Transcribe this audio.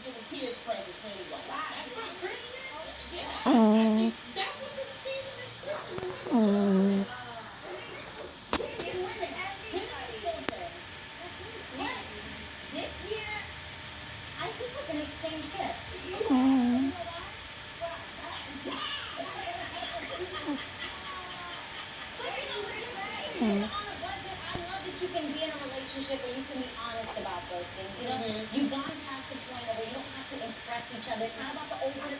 giving kids presents anyway. That's not Christmas. Yeah, I Mm, think that's what the season is telling you. mm, Giving women and children. That's really sweet. This year, I think we're going to exchange gifts. mm, You know why? But you know, when mm. you're on a budget, I love that you can be in a relationship where you can be honest about those things. You know, Mhm. you've gone past the point of where you don't have to impress each other. It's not about the over.